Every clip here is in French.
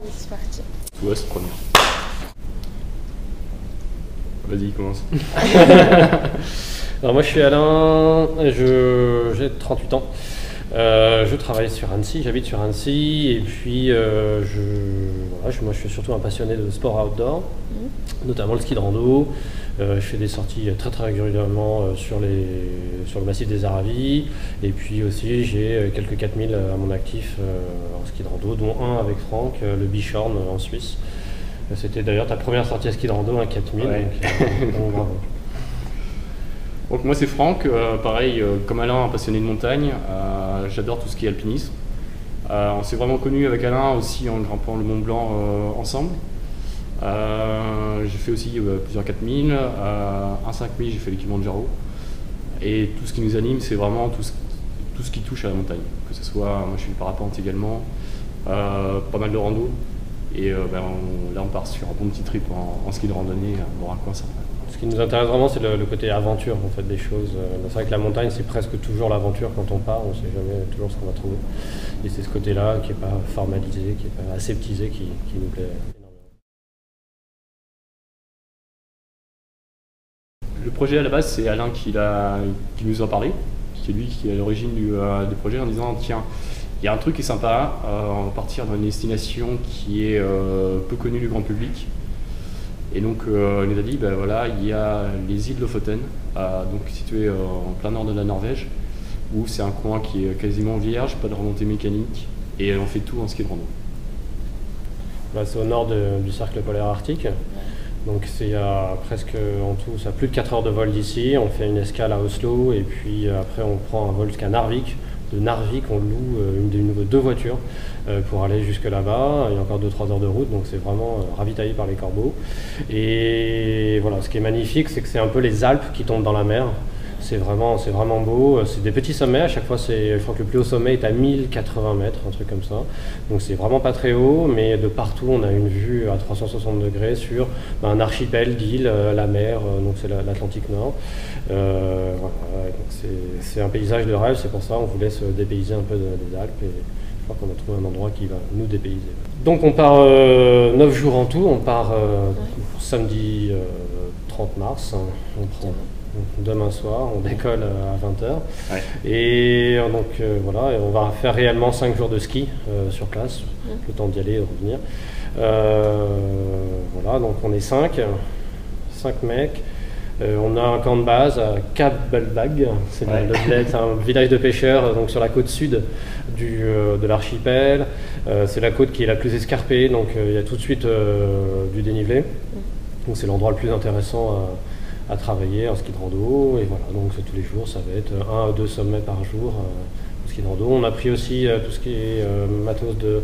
C'est parti. Ouais, c'est trop bien. Vas-y, commence. Alors moi je suis Alain, j'ai 38 ans. Je travaille sur Annecy, j'habite sur Annecy et puis moi je suis surtout un passionné de sport outdoor, notamment le ski de rando. Je fais des sorties très régulièrement sur le massif des Aravis et puis aussi j'ai quelques 4000 à mon actif en ski de rando, dont un avec Franck, le Bichorn en Suisse. C'était d'ailleurs ta première sortie à ski de rando, un 4000, ouais. donc bravo. Donc moi c'est Franck, pareil comme Alain, un passionné de montagne, j'adore tout ce qui est alpinisme. On s'est vraiment connus avec Alain aussi en grimpant le Mont Blanc ensemble. J'ai fait aussi plusieurs 4000, un 5000 j'ai fait l'équipement de Giro. Et tout ce qui nous anime c'est vraiment tout ce qui touche à la montagne. Que ce soit, moi je suis du parapente également, pas mal de rando. Et là on part sur un bon petit trip en ski de randonnée dans un coin sympa. Ce qui nous intéresse vraiment, c'est le côté aventure en fait, des choses. C'est vrai que la montagne, c'est presque toujours l'aventure quand on part, on ne sait jamais toujours ce qu'on va trouver. Et c'est ce côté-là qui n'est pas formalisé, qui n'est pas aseptisé, qui nous plaît énormément. Le projet à la base, c'est Alain qui nous en parlait, qui est lui qui est à l'origine du projet, en disant tiens, il y a un truc qui est sympa, on va partir dans une destination qui est peu connue du grand public. Et donc il nous a dit, ben voilà, il y a les îles Lofoten, donc situées en plein nord de la Norvège, où c'est un coin qui est quasiment vierge, pas de remontée mécanique, et on fait tout en ski de rando. Là, c'est au nord du cercle polaire arctique, donc c'est presque en tout, ça a plus de 4 heures de vol d'ici, on fait une escale à Oslo, et puis après on prend un vol jusqu'à Narvik. De Narvik, on loue deux voitures pour aller jusque là-bas. Il y a encore 2-3 heures de route, donc c'est vraiment ravitaillé par les corbeaux. Et voilà, ce qui est magnifique, c'est que c'est un peu les Alpes qui tombent dans la mer. C'est vraiment beau. C'est des petits sommets. À chaque fois, je crois que le plus haut sommet est à 1080 mètres, un truc comme ça. Donc c'est vraiment pas très haut, mais de partout, on a une vue à 360 degrés sur un archipel d'îles, la mer, donc c'est l'Atlantique Nord. Voilà, c'est un paysage de rêve, c'est pour ça on voulait se dépayser un peu des Alpes et je crois qu'on a trouvé un endroit qui va nous dépayser. Donc on part 9 jours en tout, on part samedi 30 mars, on prend demain soir, on décolle à 20h. Ouais. Et donc voilà, et on va faire réellement 5 jours de ski sur place, le temps d'y aller et de revenir. Voilà, donc on est 5 mecs. On a un camp de base à Cap Belbag, c'est un village de pêcheurs donc sur la côte sud de l'archipel. C'est la côte qui est la plus escarpée, donc il y a tout de suite du dénivelé. Donc c'est l'endroit le plus intéressant à travailler en ski de rando. Et voilà, donc tous les jours, ça va être 1 à 2 sommets par jour en ski de rando. On a pris aussi tout ce qui est matos de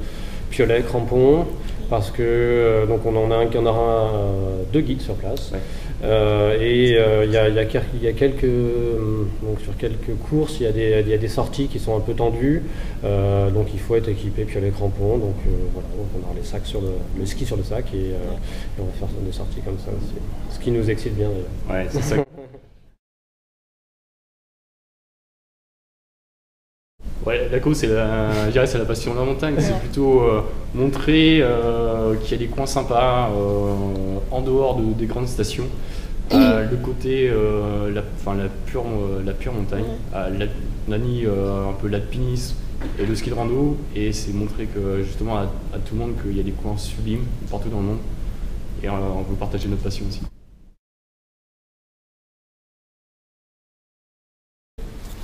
piolets, crampons, parce que donc on aura 2 guides sur place. Ouais. Il y a quelques donc sur quelques courses, il y a des sorties qui sont un peu tendues, donc il faut être équipé piolets, crampons. Donc voilà, donc on aura les sacs le ski sur le sac et on va faire des sorties comme ça aussi. Ce qui nous excite bien d'ailleurs. Ouais, c'est ça. Ouais, la cause, je dirais, c'est la passion de la montagne. C'est plutôt montrer qu'il y a des coins sympas en dehors des grandes stations. Le côté, la pure montagne. On a mis un peu l'alpinisme et le ski de rando, et c'est montrer que justement à tout le monde qu'il y a des coins sublimes partout dans le monde, et on veut partager notre passion aussi.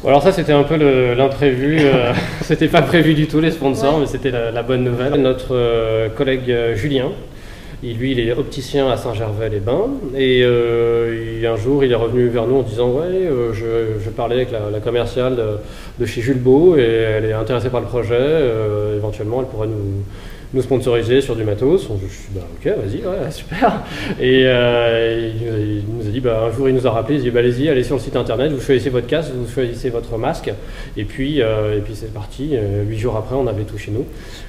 Alors ça, c'était un peu l'imprévu, c'était pas prévu du tout les sponsors, mais c'était la bonne nouvelle. Notre collègue Julien, lui il est opticien à Saint-Gervais-les-Bains, et un jour il est revenu vers nous en disant ouais, je parlais avec la commerciale de chez Jules Beau et elle est intéressée par le projet, éventuellement elle pourrait nous sponsoriser sur du matos. Je suis bah ok, vas-y, ouais, super. Et il nous a dit, un jour il nous a rappelé, il dit allez-y, allez sur le site internet, vous choisissez votre casque, vous choisissez votre masque, et puis c'est parti. 8 jours après, on avait tout chez nous.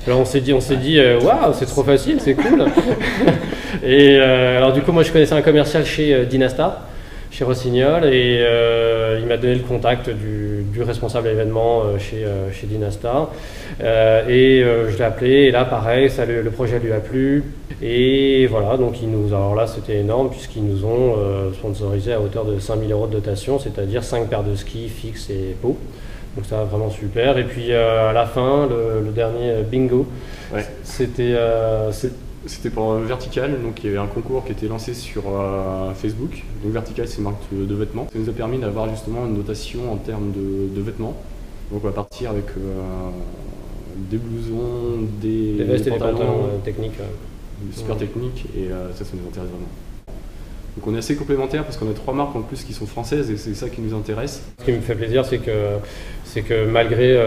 Alors on s'est dit waouh, c'est trop facile, c'est cool. Et alors du coup, moi je connaissais un commercial chez Dynastar. chez Rossignol, et il m'a donné le contact du responsable événement chez Dynastar. Je l'ai appelé, et là pareil, le projet lui a plu. Et voilà, donc alors là c'était énorme puisqu'ils nous ont sponsorisé à hauteur de 5 000 € de dotation, c'est-à-dire 5 paires de skis fixes et pots. Donc ça vraiment super. Et puis à la fin, le dernier bingo, ouais. C'était pour Vertical, donc il y avait un concours qui était lancé sur Facebook. Donc Vertical, c'est une marque de vêtements. Ça nous a permis d'avoir justement une notation en termes de vêtements. Donc on va partir avec des blousons, des vestes et des pantalons techniques. Super techniques, et ça nous intéresse vraiment. Donc on est assez complémentaires parce qu'on a 3 marques en plus qui sont françaises, et c'est ça qui nous intéresse. Ce qui me fait plaisir, c'est que malgré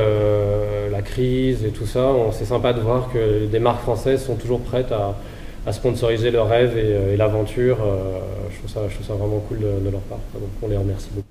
la crise et tout ça, c'est sympa de voir que des marques françaises sont toujours prêtes à sponsoriser leur rêve et l'aventure. Je trouve ça vraiment cool de leur part. Donc on les remercie beaucoup.